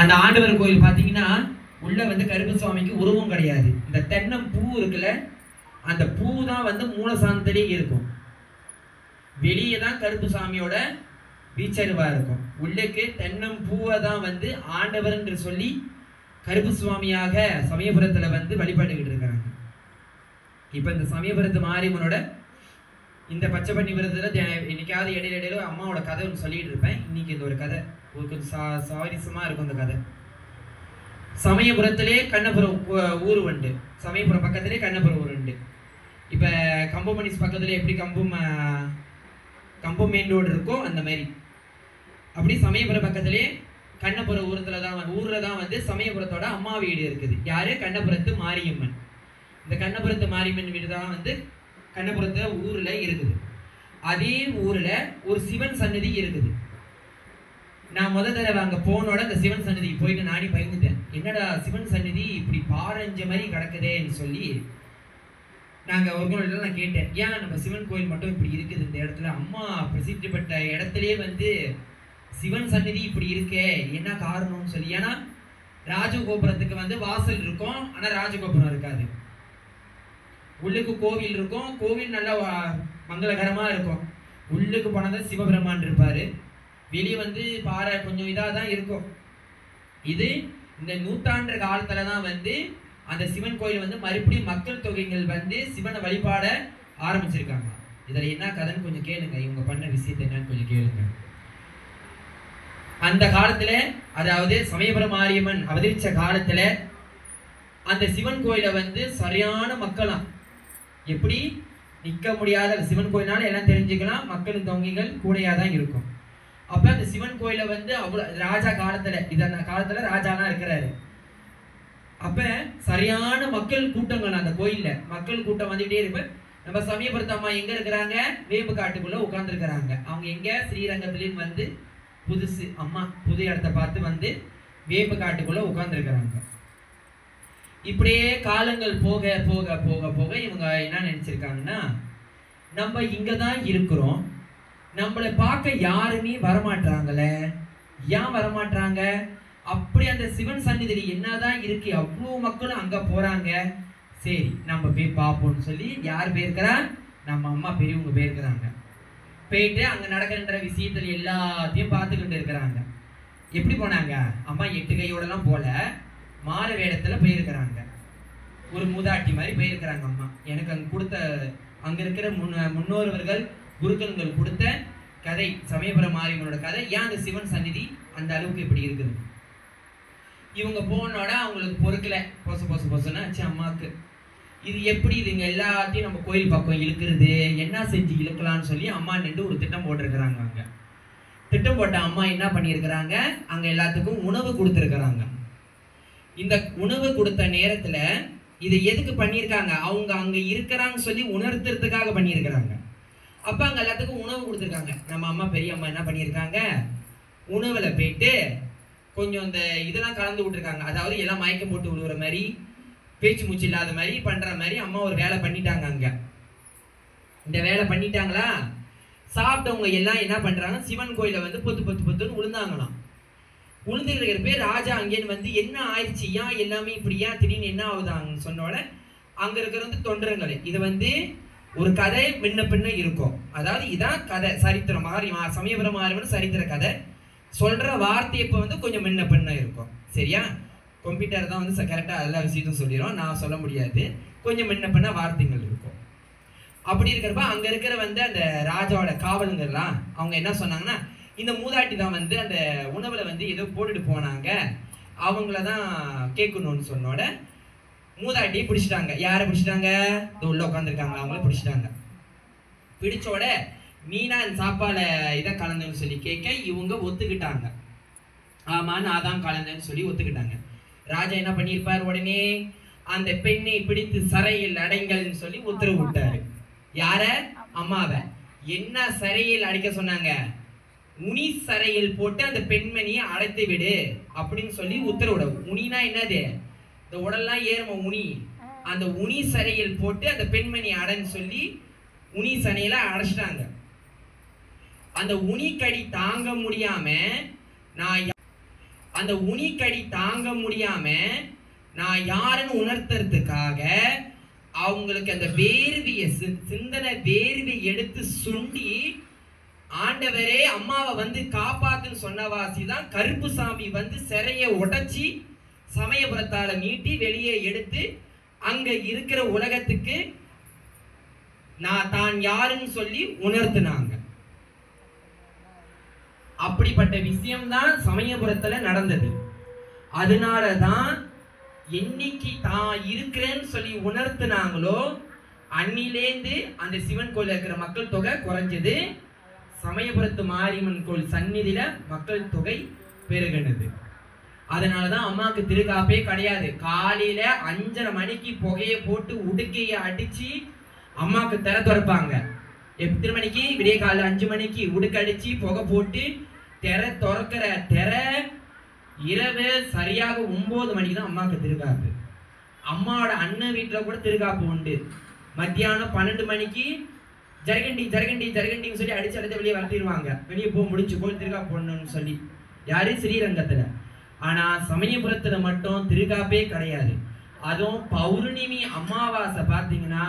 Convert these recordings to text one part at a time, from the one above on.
அந்த ஆண்டவர் கோயில் பார்த்தீங்கன்னா உள்ள வந்து கருப்பு சுவாமிக்கு உருவம் கிடையாது. இந்த தென்னம் பூ இருக்குல்ல, அந்த பூ தான் வந்து மூலசாந்தத்திலே இருக்கும். வெளியே தான் கருப்பு சாமியோட வீச்சருவா இருக்கும். உள்ளுக்கு தென்னம் பூவை தான் வந்து ஆண்டவர் என்று சொல்லி கருப்பு சுவாமியாக சமயபுரத்துல வந்து வழிபாட்டுக்கிட்டு இருக்காங்க. இப்ப இந்த சமயபுரத்து மாரியம்மனோட இந்த பச்சை பண்ணி விரதத்துல இன்னைக்காவது இடையில அம்மாவோட கதை ஒன்று சொல்லிட்டு இருப்பேன். இன்னைக்கு இந்த ஒரு கதை ஒரு கொஞ்சம் சுவாரஸ்யமா இருக்கும். இந்த கதை சமயபுரத்திலே கண்ணபுரம் ஊர் உண்டு. சமயபுரம் பக்கத்திலே கண்ணபுரம் ஊர் உண்டு. இப்ப கம்பமணிஸ் பக்கத்துல எப்படி கம்பம் மெயின் ரோடு இருக்கோ அந்த மாதிரி அப்படி சமயபுரம் பக்கத்திலே கண்ணபுரம் ஊர்ல தான் வந்து சமயபுரத்தோட அம்மா வீடு இருக்குது. யாரு? கண்ணபுரத்து மாரியம்மன். இந்த கண்ணபுரத்து மாரியம்மன் வீடு தான் வந்து கண்ணபுரத்து ஊர்ல இருக்குது. அதே ஊர்ல ஒரு சிவன் சன்னதி இருக்குது. நான் முத தடவை அங்க போனோட அந்த சிவன் சன்னதி போயிட்டு நானே பயந்துட்டேன். என்னடா சிவன் சன்னதி இப்படி பாரஞ்ச மாதிரி கிடக்குதேன்னு சொல்லி நாங்க ஒரு நான் கேட்டேன், ஏன் நம்ம சிவன் கோயில் மட்டும் இப்படி இருக்குது இந்த இடத்துல? அம்மா பிரசித்தி பெற்ற இடத்துலயே வந்து சிவன் சன்னதி இப்படி இருக்கே, என்ன காரணம்னு சொல்லி. ஏன்னா ராஜகோபுரத்துக்கு வந்து வாசல் இருக்கும், ஆனா ராஜகோபுரம் இருக்காது. உள்ளுக்கு கோவில் இருக்கும், கோவில் நல்லா மங்களகரமா இருக்கும். உள்ளுக்கு போனதான் சிவபெருமான் இருப்பாரு. வெளியே வந்து பாறை கொஞ்சம் இதாக தான் இருக்கும். இது இந்த நூற்றாண்டு காலத்துல தான் வந்து அந்த சிவன் கோயில் வந்து மறுபடியும் மக்கள் தொகைகள் வந்து சிவனை வழிபாட ஆரம்பிச்சிருக்காங்க. இதுல என்ன கதைன்னு கொஞ்சம் கேளுங்க. இவங்க பண்ண விஷயத்தை என்னன்னு கொஞ்சம் கேளுங்க. அந்த காலத்துல, அதாவது சமயபுரம் மாரியம்மன் அவதரிச்ச காலத்துல அந்த சிவன் கோயில வந்து சரியான மக்களாம். எப்படி நிக்க முடியாத சிவன் கோயில்னால எல்லாம் தெரிஞ்சுக்கலாம், மக்களின் தொகைகள் கூடையாதான் இருக்கும். அப்ப அந்த சிவன் கோயில வந்து அவ்வளவு ராஜா காலத்துல, அந்த காலத்துல ராஜாலாம் இருக்கிறாரு. அப்ப சரியான மக்கள் கூட்டங்கள் அந்த கோயில்ல மக்கள் கூட்டம் வந்துட்டே இருப்ப. நம்ம சமயபுரத்து அம்மா எங்க இருக்கிறாங்க? வேம்பு காட்டுக்குள்ள உட்கார்ந்து இருக்கிறாங்க. அவங்க எங்க? ஸ்ரீரங்கத்திலேயும் வந்து புதுசு அம்மா புது இடத்த பார்த்து வந்து வேம்பு காட்டுக்குள்ள உட்கார்ந்து இருக்கிறாங்க. இப்படியே காலங்கள் போக போக போக போக இவங்க என்ன நினைச்சிருக்காங்கன்னா, நம்ம இங்கதான் இருக்கிறோம், நம்மளை பார்க்க யாருமே வரமாட்டாங்களே, ஏன் வரமாட்டாங்க? அப்படி அந்த சிவன் சன்னிதி என்னதான் இருக்கு, அவ்வளவு மக்களும் அங்க போறாங்க, சரி நம்ம போய் பார்ப்போம்னு சொல்லி யார் போயிருக்கிறா? நம்ம அம்மா பெரியவங்க போயிருக்கிறாங்க. போயிட்டு அங்க நடக்கின்ற விஷயத்துல எல்லாத்தையும் பார்த்துக்கிட்டு இருக்கிறாங்க. எப்படி போனாங்க? அம்மா 8 கையோட எல்லாம் போல, மாறு வேடத்துல போயிருக்கிறாங்க. ஒரு மூதாட்டி மாதிரி போயிருக்கிறாங்க அம்மா. எனக்கு அங்க கொடுத்த அங்க இருக்கிற முன்னோர்கள் குருக்கள் கொடுத்த கதை, சமயபுரம் மாரியம்மனோட கதை. ஏன் அந்த சிவன் சன்னிதி அந்த அளவுக்கு இப்படி இருக்குது? இவங்க போனோட அவங்களுக்கு பொறுக்கல, பொசுன்னு ஆச்சு அம்மாவுக்கு. இது எப்படி இதுங்க எல்லாத்தையும் நம்ம கோயில் பக்கம் இழுக்கிறது, என்ன செஞ்சு இழுக்கலாம்னு சொல்லி அம்மா நின்று ஒரு திட்டம் போட்டிருக்கிறாங்க. அங்க திட்டம் போட்ட அம்மா என்ன பண்ணியிருக்கிறாங்க, அங்க எல்லாத்துக்கும் உணவு கொடுத்துருக்கிறாங்க. இந்த உணவு கொடுத்த நேரத்துல இதை எதுக்கு பண்ணியிருக்காங்க? அவங்க அங்க இருக்கிறான்னு சொல்லி உணர்த்துறதுக்காக பண்ணியிருக்கிறாங்க. அப்ப அங்க எல்லாத்துக்கும் உணவு கொடுத்துருக்காங்க. நம்ம அம்மா பெரிய அம்மா என்ன பண்ணியிருக்காங்க, உணவுல போயிட்டு கொஞ்சம் இந்த இதெல்லாம் கலந்து விட்டுருக்காங்க. அதாவது எல்லாம் மயக்கம் போட்டு விடுற மாதிரி, பேச்சு மூச்சு இல்லாத மாதிரி பண்ற மாதிரி அம்மா ஒரு வேலை பண்ணிட்டாங்க. அங்க இந்த வேலை பண்ணிட்டாங்களா, சாப்பிட்டவங்க எல்லாம் என்ன பண்றாங்க, சிவன் கோயில வந்து பொத்துன்னு விழுந்தாங்களாம். உளுந்துகிற பேர் ராஜா அங்கேன்னு வந்து என்ன ஆயிடுச்சு, ஏன் எல்லாமே இப்படி, ஏன் திடீர்னு என்ன ஆகுதாங்கன்னு சொன்னோட அங்க இருக்கிற வந்து தொண்டர்கள் இது வந்து ஒரு கதை முன்ன பின்ன இருக்கும். அதாவது இதான் கதை, சரித்திரம் சமயபுரம் மாரியம்மன் சரித்திர கதை. சொல்ற வார்த்தை இப்ப வந்து கொஞ்சம் முன்ன பின்ன இருக்கும். சரியா? கம்ப்யூட்டர் தான் வந்து கரெக்டா எல்லா விஷயத்தையும் சொல்லிடும், நான் சொல்ல முடியாது. கொஞ்சம் முன்ன பின்ன வார்த்தைகள் இருக்கும். அப்படி இருக்கிறப்ப அங்க இருக்கிற வந்து அந்த ராஜாவோட காவலுங்கள்லாம் அவங்க என்ன சொன்னாங்கன்னா, இந்த மூதாட்டி தான் வந்து அந்த உணவுல வந்து ஏதோ போட்டுட்டு போனாங்க, அவங்களதான் கேட்கணும்னு சொன்னோட மூதாட்டியை பிடிச்சிட்டாங்க. யாரை பிடிச்சிட்டாங்க? உள்ள உட்காந்துருக்காங்க, அவங்கள பிடிச்சிட்டாங்க. பிடிச்சோட மீனா சாப்பாட இதை கலந்துன்னு சொல்லி கேட்க இவங்க ஒத்துக்கிட்டாங்க. ஆமா நான் தான் கலந்தேன்னு சொல்லி ஒத்துக்கிட்டாங்க. ராஜா என்ன பண்ணியிருப்பார், உடனே அந்த பெண்ணை பிடித்து சிறையில் அடைங்கள்னு சொல்லி உத்தரவு விட்டாரு. யார? அம்மாவை. என்ன சிறையில் அடைக்க சொன்னாங்க? உனி சிறையில் போட்டு அந்த பெண்மணியை அடைத்து விடு அப்படின்னு சொல்லி உத்தரவிட. உனினா என்னது? இந்த உடல்லாம் ஏறும உனி, அந்த உனி சிறையில் போட்டு அந்த பெண்மணி அடைன்னு சொல்லி உனி சனையில அடைச்சிட்டாங்க. அந்த உனி கடி தாங்க முடியாம நான் அந்த உனிக்கடி தாங்க முடியாம நான் யாருன்னு உணர்த்துறதுக்காக அவங்களுக்கு அந்த வேர்விய சிந்தனை வேர்வை எடுத்து சுண்டி ஆண்டவரே அம்மாவை வந்து காப்பாத்துன்னு சொன்னவாசி தான் கருப்புசாமி வந்து சிறைய உடைச்சி சமயபுரத்தால மீட்டி வெளியே எடுத்து அங்க இருக்கிற உலகத்துக்கு நான் தான் யாருன்னு சொல்லி உணர்த்தினாங்க. அப்படிப்பட்ட விஷயம்தான் சமயபுரத்துல நடந்தது. அதனாலதான் என்னைக்கு தான் இருக்கிறேன்னு சொல்லி உணர்த்தினாங்களோ அன்னிலேந்து அந்த சிவன் கோயில் இருக்கிற மக்கள் தொகை குறைஞ்சது. சமயபுரத்து மாரியம்மன் கோயில் சந்நிதியில மக்கள் தொகை பெருகினது. அதனாலதான் அம்மாவுக்கு திருக்காப்பே கிடையாது. காலையில 5:30 மணிக்கு புகையை போட்டு உடுக்கைய அடிச்சு அம்மாவுக்கு திற திறப்பாங்க. எத்தனை மணிக்கு? விடிய காலையில் 5 மணிக்கு உடுக்க அடிச்சு புகை போட்டு திற திறக்கிற திற இரவு சரியாக 9 மணிக்கு தான் அம்மாவுக்கு திருக்காப்பு. அம்மாவோட அண்ணன் வீட்டுல கூட திருக்காப்பு உண்டு. மத்தியானம் 12 மணிக்கு ஜரகண்டி ஜரகண்டி ஜரகண்டின்னு சொல்லி அடிச்சு அடிச்சு வெளியே வளர்த்திடுவாங்க. வெளியே போக முடிஞ்சு போய் திருக்காப்பு போடணும்னு சொல்லி. யாரு? ஸ்ரீரங்கத்துல. ஆனா சமயபுரத்துல மட்டும் திருக்காப்பே கிடையாது. அதுவும் பௌர்ணமி அமாவாசை பார்த்தீங்கன்னா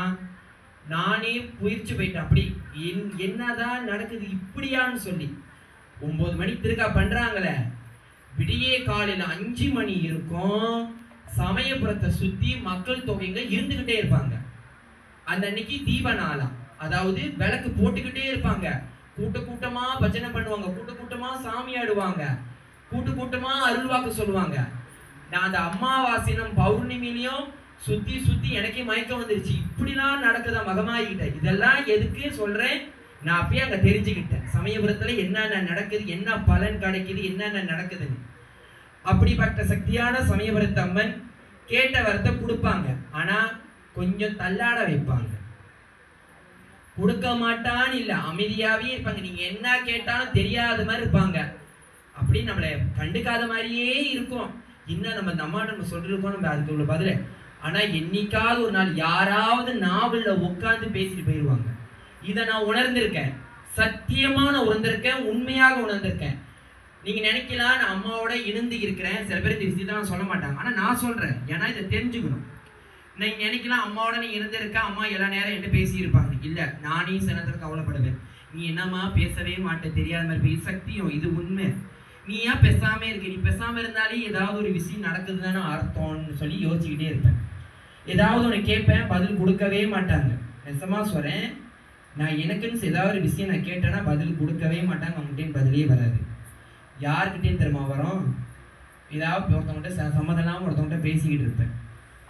நானே புயிற்சி போயிட்டேன். அப்படி என்னதான் நடக்குது இப்படியான்னு சொல்லி 9 மணிக்கு திருக்கா பண்றாங்களே, விடிய காலையில 5 மணி இருக்கும். சமயபுரத்தை சுத்தி மக்கள் தொகைங்க இருந்துகிட்டே இருப்பாங்க. அந்த அன்னைக்கு தீப நாளா, அதாவது விளக்கு போட்டுக்கிட்டே இருப்பாங்க. கூட்ட கூட்டமா பஜனை பண்ணுவாங்க, கூட்ட கூட்டமா சாமி ஆடுவாங்க, கூட்டு கூட்டமா அருள்வாக்கு சொல்லுவாங்க. நான் அந்த அமாவாசையும் பௌர்ணமிலையும் சுத்தி சுத்தி எனக்கே மயக்கம் வந்துருச்சு. இப்படிலாம் நடக்குதா மகமாயிட்ட? இதெல்லாம் எதுக்கு சொல்றேன்? நான் அப்பயே அங்க தெரிஞ்சுக்கிட்டேன் சமயபுரத்துல என்னென்ன நடக்குது, என்ன பலன் கிடைக்குது, என்னென்ன நடக்குதுன்னு. அப்படிப்பட்ட சக்தியான சமயபுரத்து அம்மன் கேட்ட வரத்தை கொடுப்பாங்க. ஆனா கொஞ்சம் தள்ளாட வைப்பாங்க. கொடுக்க மாட்டான்னு இல்ல, அமைதியாவே இருப்பாங்க. நீங்க என்ன கேட்டாலும் தெரியாத மாதிரி இருப்பாங்க. அப்படி நம்மளை கண்டுக்காத மாதிரியே இருக்கும். இன்னும் நம்ம இந்த அம்மா நம்ம சொல்லிருக்கோம், நம்ம அதுக்கு உள்ள பதில. ஆனா என்னைக்காவது ஒரு நாள் யாராவது நாவல்ல உட்காந்து பேசிட்டு போயிடுவாங்க. இதை நான் உணர்ந்திருக்கேன், சத்தியமா நான் உணர்ந்திருக்கேன், உண்மையாக உணர்ந்திருக்கேன். நீங்க நினைக்கலாம் நான் அம்மாவோட இணைந்து இருக்கிறேன், சில பேர் இந்த விஷயத்தான் சொல்ல மாட்டாங்க. ஆனா நான் சொல்றேன், ஏன்னா இதை தெரிஞ்சுக்கணும். நீங்க நினைக்கலாம் அம்மாவோட நீ இருந்திருக்க, அம்மா எல்லா நேரம் என்ன பேசி இருப்பாங்க. இல்ல, நானே சிலத்துல கவலைப்படுவேன். நீ என்னம்மா பேசவே மாட்டேன், தெரியாத மாதிரி பேச. சத்தியம், இது உண்மை. நீ ஏன் பேசாம இருக்க? நீ பேசாம இருந்தாலே ஏதாவது ஒரு விஷயம் நடக்குதுன்னு அர்த்தம்னு சொல்லி யோசிச்சுக்கிட்டே இருப்பேன். ஏதாவது ஒன்று கேட்பேன், பதில் கொடுக்கவே மாட்டாங்க. நெசமா சொல்றேன், நான் எனக்குன்னு ஏதாவது ஒரு விஷயம் நான் கேட்டேன்னா பதில் கொடுக்கவே மாட்டாங்க. அவங்ககிட்ட பதிலே வராது. யாருக்கிட்டே தெரியுமா வரும்? ஏதாவது ஒருத்தவங்ககிட்ட சம்மதம் இல்லாமல் ஒருத்தவங்ககிட்ட பேசிக்கிட்டு இருப்பேன்.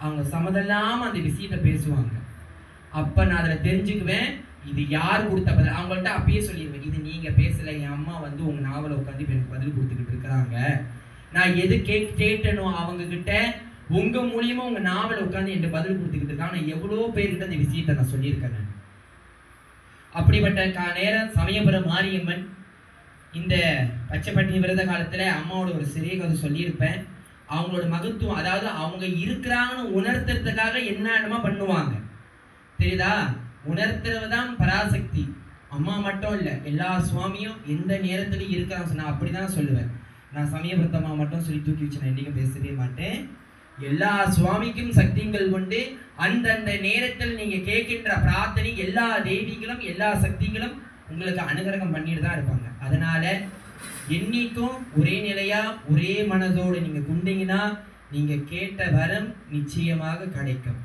அவங்க சம்மதம் இல்லாமல் அந்த விஷயத்த பேசுவாங்க. அப்போ நான் அதில் தெரிஞ்சுக்குவேன் இது யார் கொடுத்த பதில். அவங்கள்ட்ட அப்பயே சொல்லிடுவேன், இது நீங்க பேசல, என் அம்மா வந்து உங்க நாவலை உட்காந்து எனக்கு பதில் கொடுத்துக்கிட்டு இருக்கிறாங்க. நான் எது கேட்டனோ அவங்க கிட்ட உங்க மூலியமா உங்க நாவலை உட்காந்து எனக்கு பதில் கொடுத்துக்கிட்டு இருக்காங்க. நான் எவ்வளோ பேர்கிட்ட அந்த விஷயத்த நான் சொல்லியிருக்கேன். அப்படிப்பட்ட நேரம் சமயபுரம் மாரியம்மன் இந்த பச்சைப்பட்டி விரத காலத்துல அம்மாவோட ஒரு சிறிய கதை சொல்லியிருப்பேன். அவங்களோட மகத்துவம், அதாவது அவங்க இருக்கிறாங்கன்னு உணர்த்துறதுக்காக என்னென்னமா பண்ணுவாங்க தெரியுதா? உணர்த்துறதுதான் பராசக்தி. அம்மா மட்டும் இல்லை, எல்லா சுவாமியும் எந்த நேரத்துலையும் இருக்கிறான்னு நான் அப்படிதான் சொல்லுவேன். நான் சமயபுரத்தம்மா மட்டும் சொல்லி தூக்கி வச்சு நான் என்னைக்கும் பேசவே மாட்டேன். எல்லா சுவாமிக்கும் சக்திகள் கொண்டு அந்தந்த நேரத்தில் நீங்க கேட்கின்ற பிரார்த்தனை எல்லா தெய்வீகளும் எல்லா சக்திகளும் உங்களுக்கு அனுகிரகம் பண்ணிட்டு தான் இருப்பாங்க. அதனால என்னைக்கும் ஒரே நிலையா ஒரே மனதோடு நீங்க குண்டீங்கன்னா நீங்க கேட்ட வரம் நிச்சயமாக கிடைக்கும்.